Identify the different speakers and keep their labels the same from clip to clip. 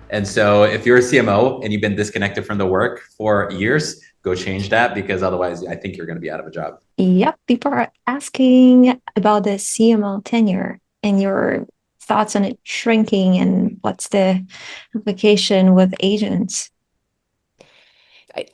Speaker 1: And so if you're a CMO and you've been disconnected from the work for years, go change that because otherwise I think you're going to be out of a job.
Speaker 2: Yep, people are asking about the CMO tenure and your thoughts on it shrinking and what's the implication with agents.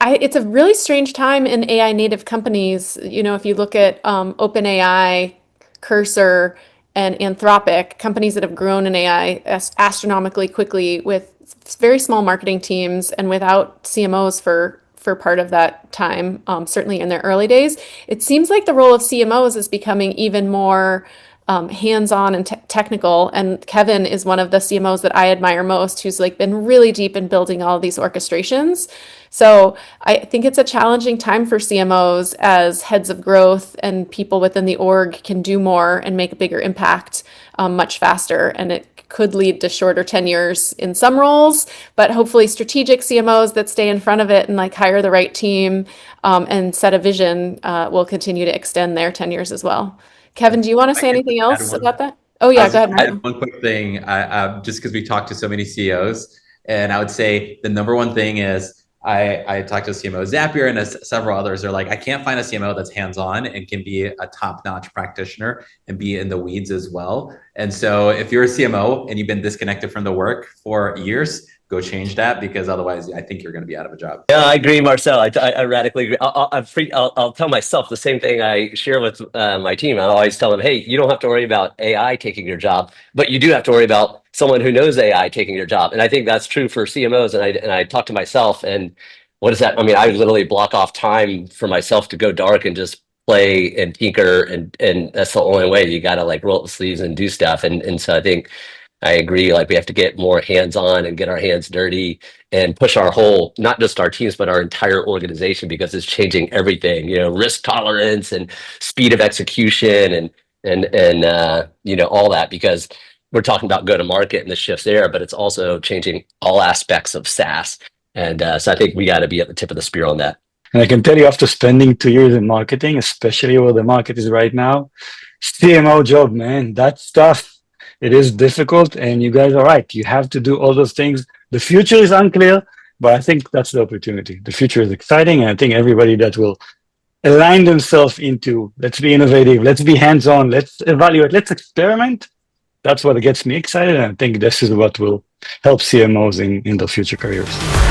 Speaker 3: It's a really strange time in AI native companies. If you look at OpenAI, Cursor, and Anthropic, companies that have grown in AI astronomically quickly with very small marketing teams and without CMOs for part of that time, certainly in their early days, it seems like the role of CMOs is becoming even more hands-on and technical. And Kevin is one of the CMOs that I admire most, who's like been really deep in building all of these orchestrations. So I think it's a challenging time for CMOs as heads of growth and people within the org can do more and make a bigger impact much faster. And it could lead to shorter tenures in some roles, but hopefully strategic CMOs that stay in front of it and like hire the right team and set a vision will continue to extend their tenures as well. Kevin, do you want to
Speaker 1: I
Speaker 3: say
Speaker 1: can
Speaker 3: anything
Speaker 1: add
Speaker 3: else
Speaker 1: one.
Speaker 3: about that? Oh
Speaker 1: I
Speaker 3: yeah,
Speaker 1: was
Speaker 3: go
Speaker 1: just
Speaker 3: ahead,
Speaker 1: gonna add
Speaker 3: Michael.
Speaker 1: one quick thing, just because we talked to so many CEOs, and I would say the number one thing is I talked to CMO Zapier and several others. They're like, I can't find a CMO that's hands-on and can be a top-notch practitioner and be in the weeds as well. And so if you're a CMO and you've been disconnected from the work for years, go change that because otherwise I think you're going to be out of a job.
Speaker 4: Yeah, I agree, Marcel. I radically agree. I'll tell myself the same thing I share with my team. I always tell them, hey, you don't have to worry about AI taking your job, but you do have to worry about someone who knows AI taking your job. And I think that's true for CMOs. And I talk to myself, and what is that? I mean, I literally block off time for myself to go dark and just play and tinker, and that's the only way. You got to like roll up the sleeves and do stuff. And so I think I agree. Like we have to get more hands-on and get our hands dirty and push our whole, not just our teams, but our entire organization because it's changing everything. Risk tolerance and speed of execution and all that because we're talking about go to market and the shifts there, but it's also changing all aspects of SaaS. And so I think we got to be at the tip of the spear on that.
Speaker 5: And I can tell you, after spending 2 years in marketing, especially where the market is right now, CMO job, man, that stuff, it is difficult. And you guys are right. You have to do all those things. The future is unclear, but I think that's the opportunity. The future is exciting. And I think everybody that will align themselves into, let's be innovative, let's be hands-on, let's evaluate, let's experiment. That's what gets me excited. And I think this is what will help CMOs in their future careers.